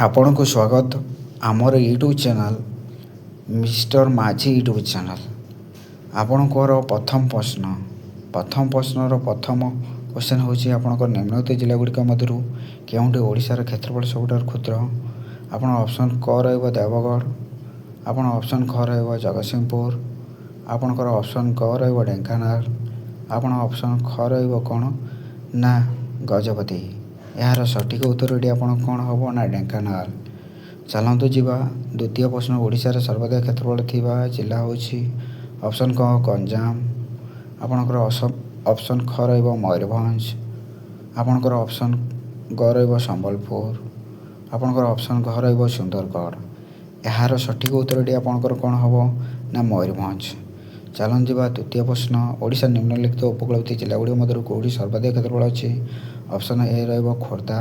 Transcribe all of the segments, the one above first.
ଆପଣଙ୍କୁ ସ୍ୱାଗତ ଆମର YouTube channel mister Majhi YouTube channel. ଆପଣଙ୍କର ପ୍ରଥମ ପ୍ରଶ୍ନର ପ୍ରଥମ କ୍ୱେଶ୍ଚନ୍ ହେଉଛି ଆପଣଙ୍କର ନିମ୍ନଲିଖିତ ଜିଲ୍ଲାଗୁଡ଼ିକ ମଧ୍ୟରୁ କେଉଁଠି ଓଡ଼ିଶାର କ୍ଷେତ୍ରଫଳ ସବୁଠାରୁ କ୍ଷୁଦ୍ର? ଆପଣ ଅପସନ୍ କ ରହିବ ଦେବଗଡ଼, ଆପଣ ଅପସନ୍ ଖ ରହିବ ଜଗତସିଂହପୁର, ଆପଣଙ୍କର ଅପସନ୍ ଗ ରହିବ ଢେଙ୍କାନାଳ, ଆପଣ ଅପସନ୍ ଖ ରହିବ କ'ଣ ନା ଗଜପତି। ଏହାର ସଠିକ୍ ଉତ୍ତରଟି ଆପଣ କ'ଣ ହେବ ନା ଢେଙ୍କାନାଳ। ଚାଲନ୍ତୁ ଯିବା ଦ୍ୱିତୀୟ ପ୍ରଶ୍ନ। ଓଡ଼ିଶାର ସର୍ବାଧିକ କ୍ଷେତ୍ରଫଳ ଥିବା ଜିଲ୍ଲା ହେଉଛି ଅପସନ୍ କ ଗଞ୍ଜାମ, ଆପଣଙ୍କର ଅପସନ୍ ଖ ରହିବ ମୟୂରଭଞ୍ଜ, ଆପଣଙ୍କର ଅପସନ୍ ଗ ରହିବ ସମ୍ବଲପୁର, ଆପଣଙ୍କର ଅପସନ୍ ଘ ରହିବ ସୁନ୍ଦରଗଡ଼। ଏହାର ସଠିକ୍ ଉତ୍ତରଟି ଆପଣଙ୍କର କ'ଣ ହେବ ନା ମୟୂରଭଞ୍ଜ। ଚାଲନ୍ତୁ ଯିବା ତୃତୀୟ ପ୍ରଶ୍ନ। ଓଡ଼ିଶାର ନିମ୍ନଲିଖିତ ଉପକୂଳବର୍ତ୍ତୀ ଜିଲ୍ଲାଗୁଡ଼ିକ ମଧ୍ୟରୁ କେଉଁଠି ସର୍ବାଧିକ କ୍ଷେତ୍ରଫଳ ଅଛି? ଅପସନ୍ ଏ ରହିବ ଖୋର୍ଦ୍ଧା,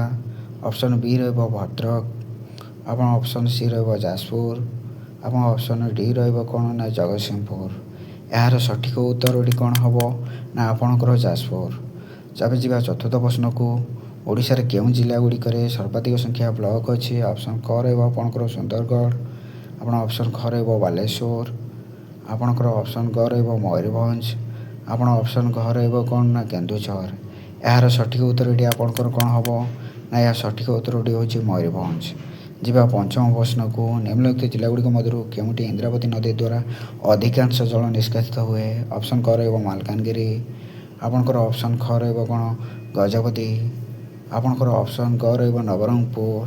ଅପସନ୍ ବି ରହିବ ଭଦ୍ରକ, ଆପଣ ଅପସନ୍ ସି ରହିବ ଯାଜପୁର, ଆପଣ ଅପସନ୍ ଡି ରହିବ କ'ଣ ନା ଜଗତସିଂହପୁର। ଏହାର ସଠିକ୍ ଉତ୍ତରଟି କ'ଣ ହେବ ନା ଆପଣଙ୍କର ଯାଜପୁର। ଚାଲ ଯିବା ଚତୁର୍ଥ ପ୍ରଶ୍ନକୁ। ଓଡ଼ିଶାର କେଉଁ ଜିଲ୍ଲାଗୁଡ଼ିକରେ ସର୍ବାଧିକ ସଂଖ୍ୟା ବ୍ଲକ ଅଛି? ଅପସନ୍ କ ରହିବ ଆପଣଙ୍କର ସୁନ୍ଦରଗଡ଼, ଆପଣ ଅପସନ୍ ଖ ରହିବ ବାଲେଶ୍ୱର, ଆପଣଙ୍କର ଅପସନ୍ ଗ ରହିବ ମୟୂରଭଞ୍ଜ, ଆପଣ ଅପସନ୍ ଘ ରହିବ କ'ଣ ନା କେନ୍ଦୁଝର। ଏହାର ସଠିକ୍ ଉତ୍ତରଟି ଆପଣଙ୍କର କ'ଣ ହେବ ନା ଏହା ସଠିକ୍ ଉତ୍ତରଟି ହେଉଛି ମୟୂରଭଞ୍ଜ। ଯିବା ପଞ୍ଚମ ପ୍ରଶ୍ନକୁ। ନିମ୍ନଲିଖିତ ଜିଲ୍ଲାଗୁଡ଼ିକ ମଧ୍ୟରୁ କେଉଁଠି ଇନ୍ଦ୍ରାବତୀ ନଦୀ ଦ୍ୱାରା ଅଧିକାଂଶ ଜଳ ନିଷ୍କାସିତ ହୁଏ? ଅପସନ୍ କ ରହିବ ମାଲକାନଗିରି, ଆପଣଙ୍କର ଅପସନ୍ ଖ ରହିବ କ'ଣ ଗଜପତି, ଆପଣଙ୍କର ଅପସନ୍ ଗ ରହିବ ନବରଙ୍ଗପୁର,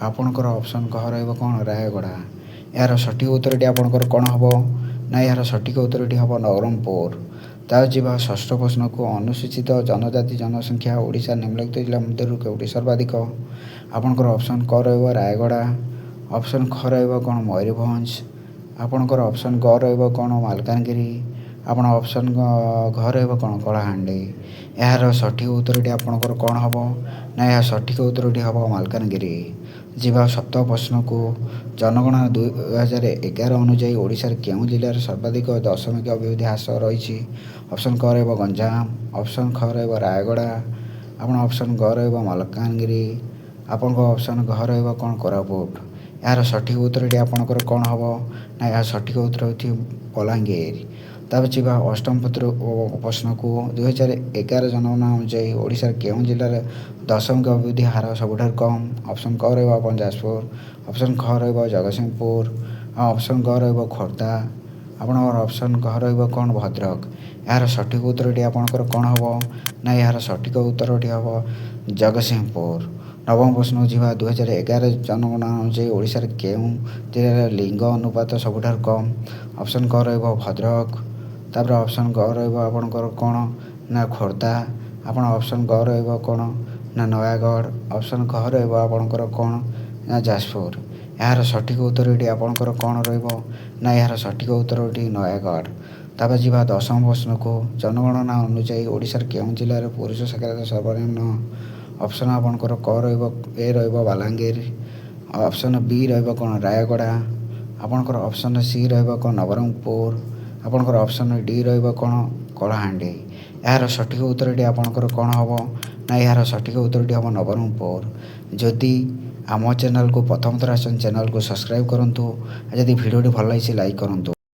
ଆପଣଙ୍କର ଅପସନ୍ ଘ ରହିବ କ'ଣ ରାୟଗଡ଼ା। ଏହାର ସଠିକ୍ ଉତ୍ତରଟି ଆପଣଙ୍କର କ'ଣ ହେବ ନା ଏହାର ସଠିକ୍ ଉତ୍ତରଟି ହେବ ନବରଙ୍ଗପୁର। ତା ଯିବା ଷଷ୍ଠ ପ୍ରଶ୍ନକୁ। ଅନୁସୂଚିତ ଜନଜାତି ଜନସଂଖ୍ୟା ଓଡ଼ିଶାର ନିମ୍ନଲିଖିତ ଜିଲ୍ଲା ମଧ୍ୟରୁ କେଉଁଠି ସର୍ବାଧିକ? ଆପଣଙ୍କର ଅପସନ୍ କ ରହିବ ରାୟଗଡ଼ା, ଅପସନ୍ ଖ ରହିବ କ'ଣ ମୟୂରଭଞ୍ଜ, ଆପଣଙ୍କର ଅପସନ୍ ଗ ରହିବ କ'ଣ ମାଲକାନଗିରି, ଆପଣ ଅପସନ୍ ଘ ରହିବ କ'ଣ କଳାହାଣ୍ଡି। ଏହାର ସଠିକ୍ ଉତ୍ତରଟି ଆପଣଙ୍କର କ'ଣ ହେବ ନା ଏହା ସଠିକ୍ ଉତ୍ତରଟି ହେବ ମାଲକାନଗିରି। ଯିବା ସପ୍ତମ ପ୍ରଶ୍ନକୁ। ଜନଗଣନା 2011 ଅନୁଯାୟୀ ଓଡ଼ିଶାର କେଉଁ ଜିଲ୍ଲାରେ ସର୍ବାଧିକ ଦଶମିକ ଅଭିବୃଦ୍ଧି ହ୍ରାସ ରହିଛି? ଅପସନ୍ କ ରହିବ ଗଞ୍ଜାମ, ଅପସନ୍ ଖ ରହିବ ରାୟଗଡ଼ା, ଆପଣ ଅପସନ୍ ଗ ରହିବ ମାଲକାନଗିରି, ଆପଣଙ୍କ ଅପସନ୍ ଘ ରହିବ କ'ଣ କୋରାପୁଟ। ଏହାର ସଠିକ୍ ଉତ୍ତରଟି ଆପଣଙ୍କର କ'ଣ ହେବ ନା ଏହା ସଠିକ୍ ଉତ୍ତର ହେଉଛି ବଲାଙ୍ଗୀର। ତାପରେ ଯିବା ଅଷ୍ଟମ ପ୍ରଶ୍ନକୁ। 2011 ଜନଗଣନା ଅନୁଯାୟୀ ଓଡ଼ିଶାର କେଉଁ ଜିଲ୍ଲାରେ ଦଶମିକ ଅଭିବୃଦ୍ଧି ହାର ସବୁଠାରୁ କମ୍? ଅପସନ୍ କ ରହିବ ଆପଣ ଯାଜପୁର, ଅପସନ୍ ଖ ରହିବ ଜଗତସିଂହପୁର, ଅପସନ୍ ଗ ରହିବ ଖୋର୍ଦ୍ଧା, ଆପଣଙ୍କର ଅପସନ୍ ଘ ରହିବ କ'ଣ ଭଦ୍ରକ। ଏହାର ସଠିକ୍ ଉତ୍ତରଟି ଆପଣଙ୍କର କ'ଣ ହେବ ନା ଏହାର ସଠିକ୍ ଉତ୍ତରଟି ହେବ ଜଗତସିଂହପୁର। ନବମ ପ୍ରଶ୍ନକୁ ଯିବା। 2011 ଜନଗଣନା ଅନୁଯାୟୀ ଓଡ଼ିଶାର କେଉଁ ଜିଲ୍ଲାରେ ଲିଙ୍ଗ ଅନୁପାତ ସବୁଠାରୁ କମ୍? ଅପସନ୍ କ ରହିବ ଭଦ୍ରକ, ତାପରେ ଅପସନ୍ ଗ ରହିବ ଆପଣଙ୍କର କ'ଣ ନା ଖୋର୍ଦ୍ଧା, ଆପଣ ଅପସନ୍ ଗ ରହିବ କ'ଣ ନା ନୟାଗଡ଼, ଅପସନ୍ ଘ ରହିବ ଆପଣଙ୍କର କ'ଣ ନା ଯାଜପୁର। ଏହାର ସଠିକ୍ ଉତ୍ତରଟି ଆପଣଙ୍କର କ'ଣ ରହିବ ନା ଏହାର ସଠିକ୍ ଉତ୍ତରଟି ନୟାଗଡ଼। ତାପରେ ଯିବା ଦଶମ ପ୍ରଶ୍ନକୁ। ଜନଗଣନା ଅନୁଯାୟୀ ଓଡ଼ିଶାର କେଉଁ ଜିଲ୍ଲାରେ ପୁରୁଷ ସାକ୍ଷରତା ସର୍ବନିମ୍ନ? ଅପସନ୍ ଆପଣଙ୍କର କ ରହିବ ଏ ରହିବ ବାଲାଙ୍ଗୀର, ଅପସନ୍ ବି ରହିବ କ'ଣ ରାୟଗଡ଼ା, ଆପଣଙ୍କର ଅପସନ୍ ସି ରହିବ କ'ଣ ନବରଙ୍ଗପୁର, ଆପଣଙ୍କର ଅପସନ୍ ଡି ରହିବ କ'ଣ କଳାହାଣ୍ଡି। ଏହାର ସଠିକ୍ ଉତ୍ତରଟି ଆପଣଙ୍କର କ'ଣ ହେବ ନା ଏହାର ସଠିକ୍ ଉତ୍ତରଟି ହେବ ନବରଙ୍ଗପୁର। ଯଦି ଆମ ଚ୍ୟାନେଲ୍କୁ ପ୍ରଥମ ଥର ଆସିଛନ୍ତି ଚ୍ୟାନେଲ୍କୁ ସବସ୍କ୍ରାଇବ୍ କରନ୍ତୁ, ଆଉ ଯଦି ଭିଡ଼ିଓଟି ଭଲ ଲାଗିଛି ଲାଇକ୍ କରନ୍ତୁ।